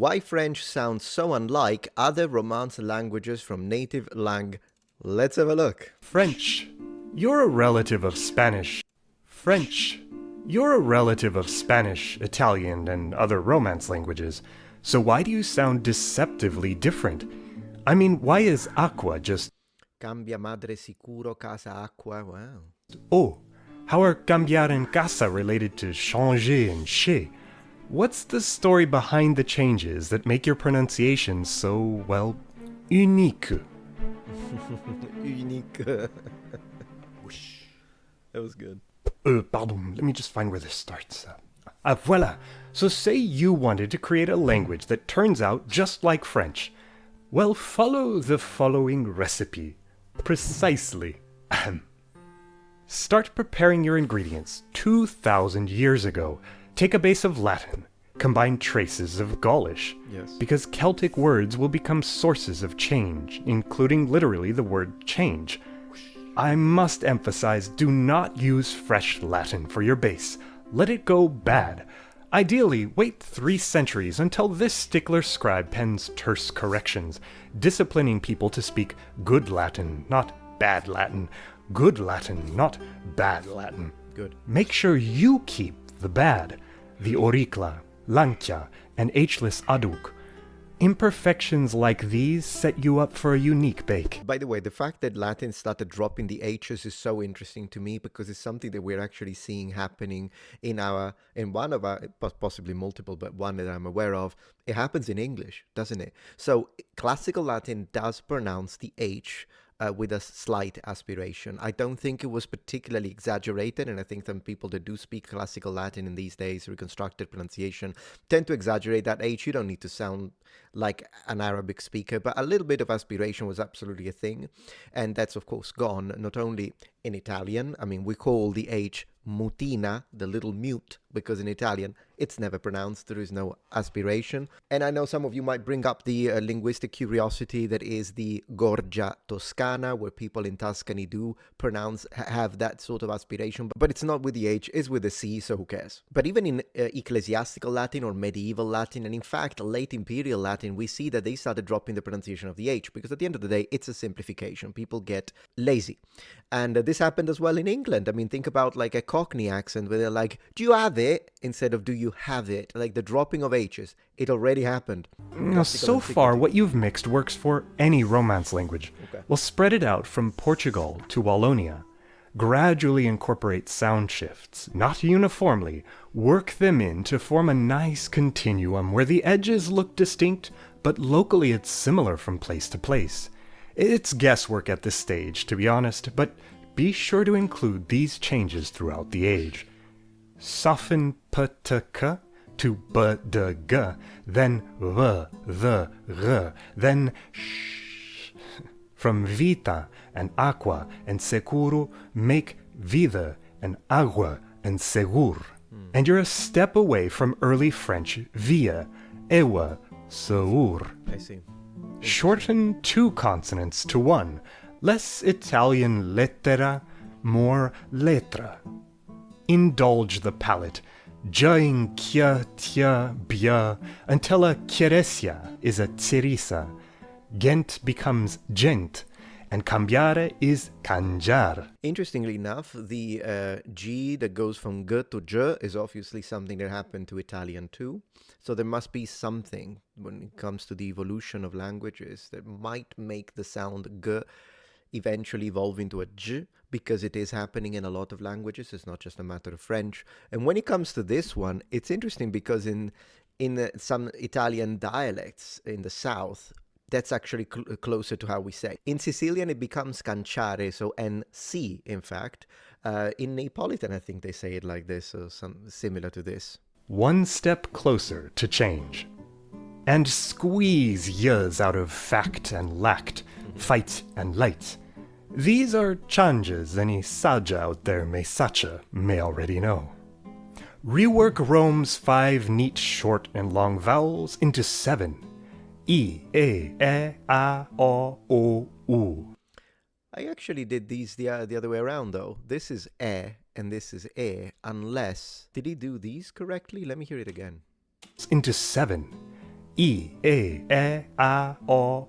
Why French sounds so unlike other Romance languages from native lang. Let's have a look. French. You're a relative of Spanish. French. You're a relative of Spanish, Italian, and other Romance languages. So why do you sound deceptively different? I mean, why is aqua just Cambia madre sicuro casa acqua. Wow. oh? How are cambiar en casa related to changer and che? What's the story behind the changes that make your pronunciation so, well, unique? Unique. That was good. Pardon, let me just find where this starts. Voilà. So say you wanted to create a language that turns out just like French. Well, follow the following recipe. Precisely. Ahem. Start preparing your ingredients 2,000 years ago. Take a base of Latin. Combine traces of Gaulish. Yes. Because Celtic words will become sources of change, including literally the word change. I must emphasize, do not use fresh Latin for your base. Let it go bad. Ideally, wait 3 centuries until this stickler scribe pens terse corrections, disciplining people to speak good Latin, not bad Latin. Good Latin, not bad Latin. Good. Make sure you keep the bad, the auricla, lancia, and H-less aduk. Imperfections like these set you up for a unique bake. By the way, the fact that Latin started dropping the H's is so interesting to me because it's something that we're actually seeing happening in one of our, possibly multiple, but one that I'm aware of. It happens in English, doesn't it? So classical Latin does pronounce the H with a slight aspiration. I don't think it was particularly exaggerated, and I think some people that do speak classical Latin in these days, reconstructed pronunciation, tend to exaggerate that H. You don't need to sound like an Arabic speaker, but a little bit of aspiration was absolutely a thing, and that's of course gone, not only in Italian. I mean, we call the H mutina, the little mute, because in Italian it's never pronounced, there is no aspiration. And I know some of you might bring up the linguistic curiosity that is the gorgia toscana, where people in Tuscany do have that sort of aspiration, but it's not with the H, it's with the C, so who cares? But even in ecclesiastical Latin or medieval Latin, and in fact late imperial Latin, we see that they started dropping the pronunciation of the H, because at the end of the day it's a simplification. People get lazy. And this happened as well in England. I mean, think about like a Cockney accent where they're like, do you have it? Instead of do you have it? Like the dropping of H's. It already happened. Now, so far, what you've mixed works for any Romance language. Okay. Well, spread it out from Portugal to Wallonia. Gradually incorporate sound shifts, not uniformly. Work them in to form a nice continuum where the edges look distinct, but locally it's similar from place to place. It's guesswork at this stage, to be honest, but be sure to include these changes throughout the age. Soften p-t-k to b-d-g, then v-the-r, then sh. From vita and aqua and securo, make vida and agua and segur. And you're a step away from early French via, ewa, seur. I see. Shorten 2 consonants to 1. Less Italian lettera, more letra. Indulge the palate, jaing kya tia bia, until a chiaresia is a cerisa. Gent becomes gent, and cambiare is canjar. Interestingly enough, the G that goes from G to J is obviously something that happened to Italian too. So there must be something when it comes to the evolution of languages that might make the sound G eventually evolve into a J, because it is happening in a lot of languages. It's not just a matter of French. And when it comes to this one, it's interesting because in some Italian dialects in the south, that's actually closer to how we say. In Sicilian, it becomes canciare, so NC, in fact. In Neapolitan, I think they say it like this, or similar to this. 1 step closer to change. And squeeze years out of fact and lact, fight and light. These are changes any saja out there may already know. Rework Rome's 5 neat short and long vowels into 7. I, E, A, O, U. I actually did these the other way around, though. This is E and this is E, unless... Did he do these correctly? Let me hear it again. Into 7. I, E, A, O,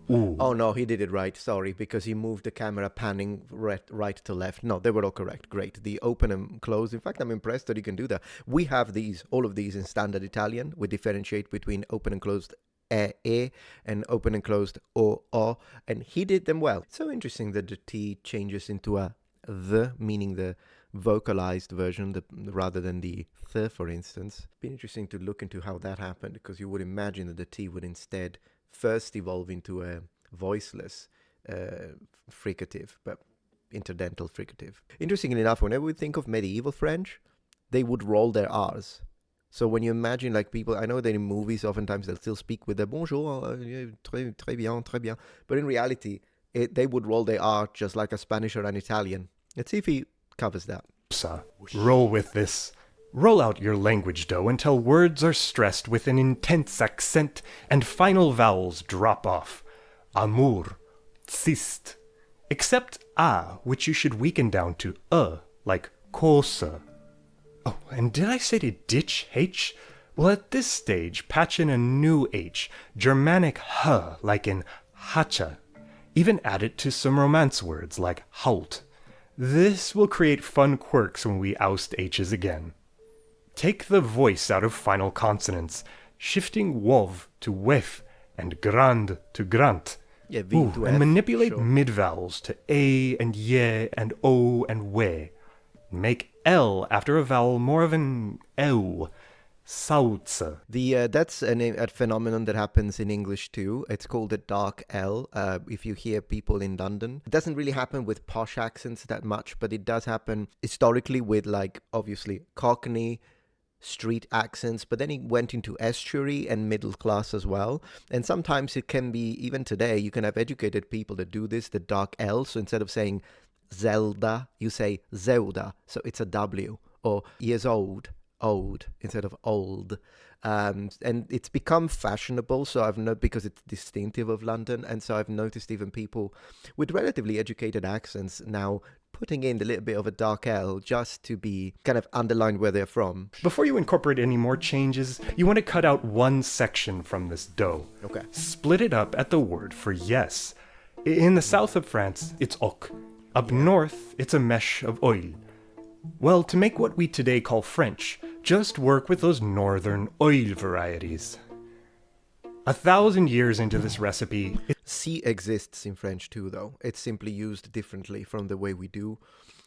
U. Oh no, he did it right. Sorry, because he moved the camera panning right to left. No, they were all correct. Great. The open and close. In fact, I'm impressed that he can do that. We have all of these in standard Italian. We differentiate between open and closed e and open and closed o, and he did them well. It's so interesting that the T changes into a the, meaning the vocalized version, rather than the th, for instance. It'd be interesting to look into how that happened, because you would imagine that the T would instead first evolve into a voiceless fricative, but interdental fricative. Interestingly enough, whenever we think of medieval French, they would roll their R's. So when you imagine, like, people, I know that in movies oftentimes they'll still speak with the bonjour, très bien, très bien. But in reality, they would roll their R just like a Spanish or an Italian. Let's see if he covers that. Roll with this. Roll out your language dough until words are stressed with an intense accent and final vowels drop off. Amour, tsist. Except A, which you should weaken down to like cosa. Oh, and did I say to ditch H? Well, at this stage, patch in a new H, Germanic H, like in hacha. Even add it to some Romance words like halt. This will create fun quirks when we oust H's again. Take the voice out of final consonants, shifting wov to wef and grand to grant. Yeah, V to F, and manipulate sure. mid-vowels to A and ye and O and we. Make L after a vowel more of an ew. Sauce. That's a phenomenon that happens in English too. It's called the dark L. If you hear people in London, it doesn't really happen with posh accents that much, but it does happen historically with, like, obviously Cockney street accents, but then he went into estuary and middle class as well. And sometimes it can be, even today, you can have educated people that do this, the dark L. So instead of saying Zelda, you say Zelda. So it's a W. Or years old instead of old. And it's become fashionable. So I've noticed, because it's distinctive of London. And so I've noticed even people with relatively educated accents now putting in a little bit of a dark L just to be kind of underline where they're from. Before you incorporate any more changes, you want to cut out one section from this dough. Okay. Split it up at the word for yes. In the south of France, it's ok. Up north, it's a mesh of oil. Well, to make what we today call French, just work with those northern oil varieties. 1,000 years into this recipe, C exists in French too, though. It's simply used differently from the way we do.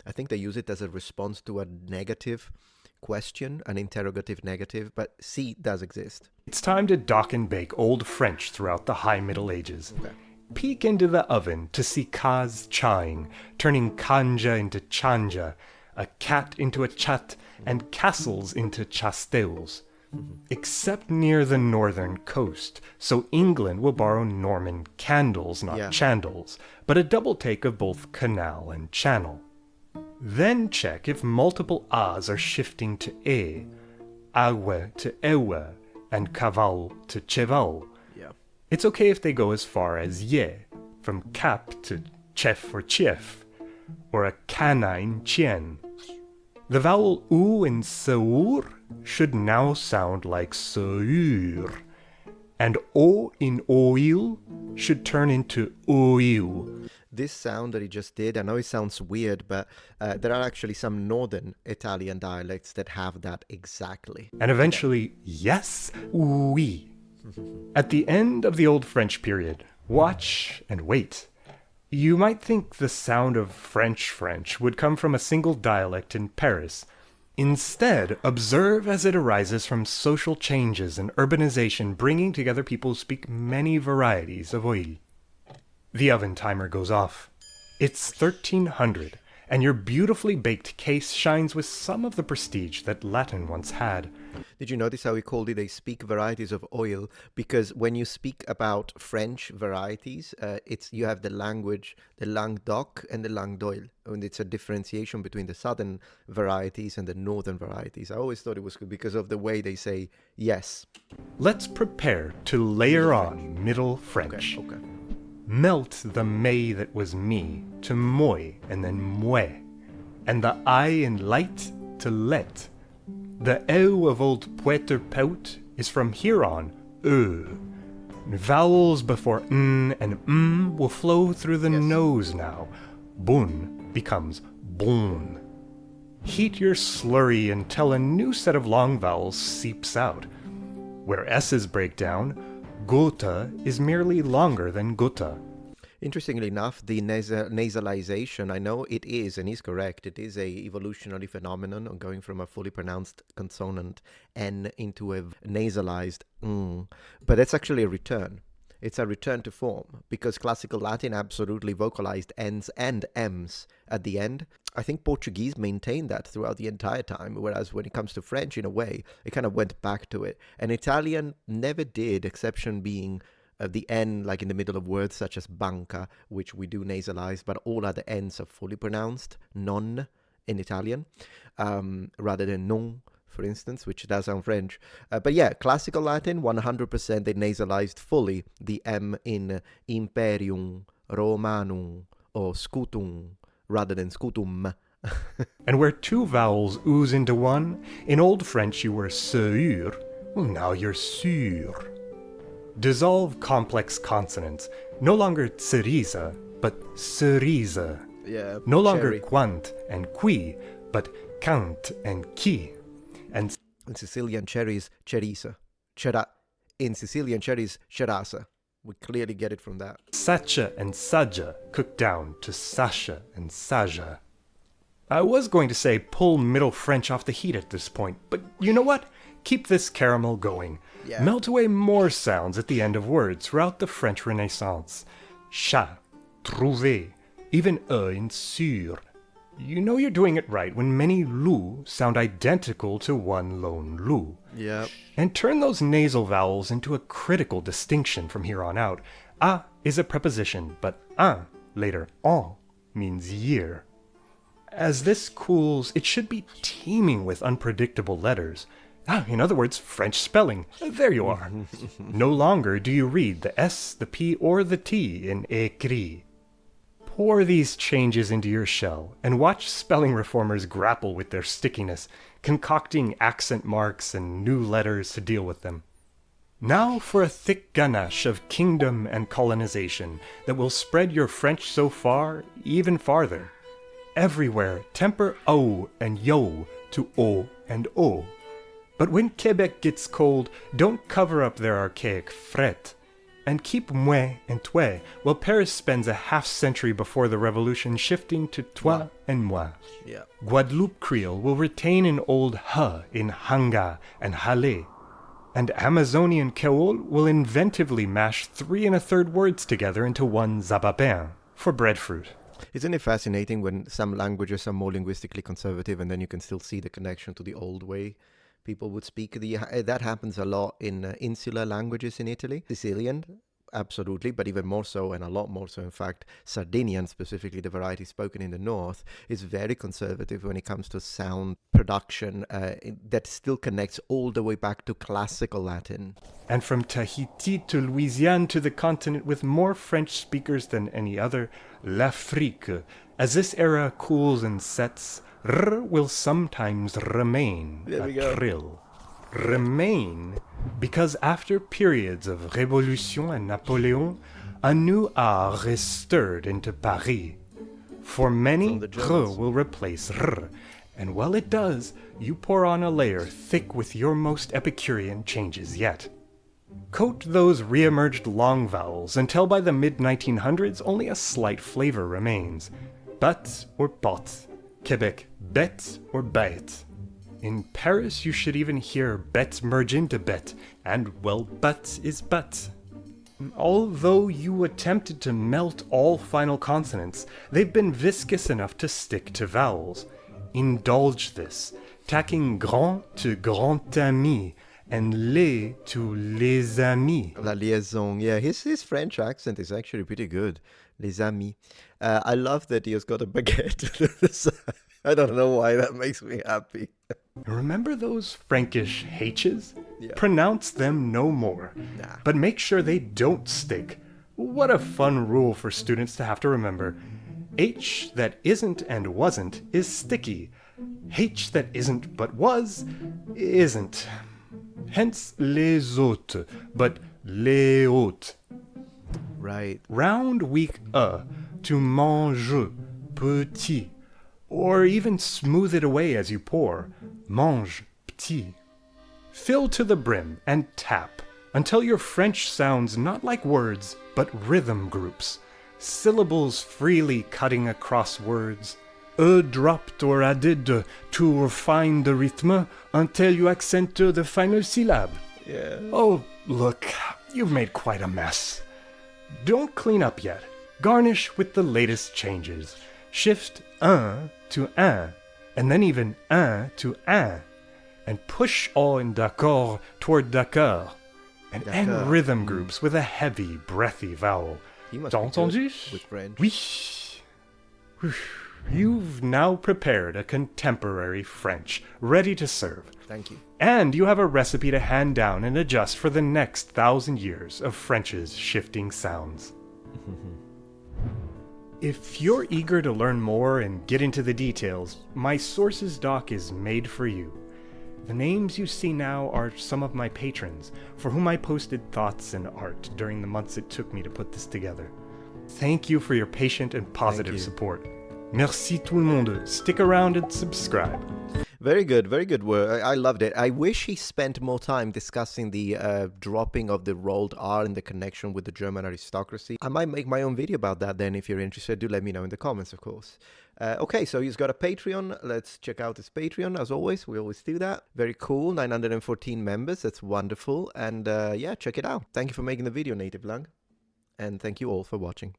I think they use it as a response to a negative question, an interrogative negative, but C does exist. it's time to dock and bake Old French throughout the High Middle Ages. Okay. Peek into the oven to see kaz chawing, turning kanja into chanja, a cat into a chat, and castles into chastels. Except near the northern coast, so England will borrow Norman candles, not chandles, but a double take of both canal and channel. Then check if multiple A's are shifting to E, agua to ewa, and caval to cheval. Yeah. It's okay if they go as far as ye, from cap to chef or chief, or a canine chien. The vowel U in seur should now sound like seur, and O in oil should turn into oil. This sound that he just did, I know it sounds weird, but there are actually some northern Italian dialects that have that exactly. And eventually, yes, oui. At the end of the Old French period, watch and wait. You might think the sound of French would come from a single dialect in Paris. Instead, observe as it arises from social changes and urbanization bringing together people who speak many varieties of oil. The oven timer goes off. It's 1300, and your beautifully baked case shines with some of the prestige that Latin once had. Did you notice how he called it, they speak varieties of oil? Because when you speak about French varieties, you have the language, the langue d'oc and the langue d'oil. And it's a differentiation between the southern varieties and the northern varieties. I always thought it was good because of the way they say yes. Let's prepare to layer on Middle French. Okay. Melt the may that was me to moi and then mouais, and the I in light to let. The eau of old Poeter Pout is from here on ö. Vowels before n and m will flow through the nose now. Bun becomes bon. Heat your slurry until a new set of long vowels seeps out. Where s's break down, gota is merely longer than gota. Interestingly enough, the nasalization, I know it is, and is correct, it is a evolutionary phenomenon of going from a fully pronounced consonant N into a nasalized ng. But it's actually a return. It's a return to form, because classical Latin absolutely vocalized N's and M's at the end. I think Portuguese maintained that throughout the entire time, whereas when it comes to French, in a way, it kind of went back to it. And Italian never did, exception being the N, like in the middle of words such as banca, which we do nasalize, but all other N's are fully pronounced, non in Italian, rather than non, for instance, which does sound French. But yeah, classical Latin, 100% they nasalized fully the M in imperium, romanum, or scutum, rather than scutum. And where two vowels ooze into one, in Old French you were sûr, well, now you're sûr. Dissolve complex consonants, no longer cerise, but cerise. Yeah, no longer cherry. quant and qui, but count and qui. And in Sicilian cherries, cerisa. In Sicilian cherries, cerasa. We clearly get it from that. sacha and saja cooked down to sasha and saja. I was going to say pull Middle French off the heat at this point, but you know what? Keep this caramel going. Yeah. Melt away more sounds at the end of words throughout the French Renaissance. Chat, trouver, even in sur. You know you're doing it right when many lu sound identical to one lone lu. Yeah. And turn those nasal vowels into a critical distinction from here on out. A is a preposition, but un, later en, means year. As this cools, it should be teeming with unpredictable letters. In other words, French spelling. There you are. No longer do you read the S, the P, or the T in écrit. Pour these changes into your shell and watch spelling reformers grapple with their stickiness, concocting accent marks and new letters to deal with them. Now for a thick ganache of kingdom and colonization that will spread your French so far, even farther. Everywhere, temper O and yo to O and O. But when Quebec gets cold, don't cover up their archaic fret. And keep mouais and toi, while Paris spends a half-century before the Revolution shifting to toi and moi. Yeah. Guadeloupe Creole will retain an old h in hanga and hale. And Amazonian Creole will inventively mash 3 1/3 words together into one zabapin for breadfruit. Isn't it fascinating when some languages are more linguistically conservative and then you can still see the connection to the old way people would speak? That happens a lot in insular languages in Italy. Sicilian, absolutely, but even more so, and a lot more so, in fact, Sardinian, specifically the variety spoken in the north, is very conservative when it comes to sound production that still connects all the way back to classical Latin. And from Tahiti to Louisiane to the continent with more French speakers than any other, l'Afrique. As this era cools and sets, r will sometimes remain There a we go. trill. Remain because after periods of Révolution and Napoleon, a new art is stirred into Paris. For many, From the r Germans. will replace r, and while it does, you pour on a layer thick with your most Epicurean changes yet. Coat those re-emerged long vowels until by the mid-1900s only a slight flavor remains. But or pot. Quebec, bet or bête. In Paris, you should even hear bet merge into bet, and well, but is but. Although you attempted to melt all final consonants, they've been viscous enough to stick to vowels. Indulge this, tacking grand to grand ami, and les to les amis. La liaison, yeah, his French accent is actually pretty good. Les amis. I love that he has got a baguette. I don't know why that makes me happy. Remember those Frankish H's? Yeah. Pronounce them no more. Nah. But make sure they don't stick. What a fun rule for students to have to remember. H that isn't and wasn't is sticky. H that isn't but was isn't. hence les autres, but les autres. Right. Round weak to mange, petit, or even smooth it away as you pour, mange, petit. Fill to the brim and tap until your French sounds not like words, but rhythm groups, syllables freely cutting across words. Dropped or added to refine the rhythm until you accent the final syllable. Yeah. Oh, look, you've made quite a mess. Don't clean up yet. Garnish with the latest changes. Shift un to un, and then even un to un, and push all in d'accord toward d'accord, and end D'accord. rhythm groups with a heavy, breathy vowel. He must T'as be good entendu? with French. Oui. You've now prepared a contemporary French, ready to serve. Thank you. And you have a recipe to hand down and adjust for the next 1,000 years of French's shifting sounds. If you're eager to learn more and get into the details, my sources doc is made for you. The names you see now are some of my patrons, for whom I posted thoughts and art during the months it took me to put this together. Thank you for your patient and positive support. Merci tout le monde. Stick around and subscribe. Very good work. I loved it. I wish he spent more time discussing the dropping of the rolled R and the connection with the German aristocracy. I might make my own video about that then. If you're interested, do let me know in the comments, of course. Okay, so he's got a Patreon. Let's check out his Patreon. As always, we always do that. Very cool. 914 members. That's wonderful. And yeah, check it out. Thank you for making the video, Native Lung. And thank you all for watching.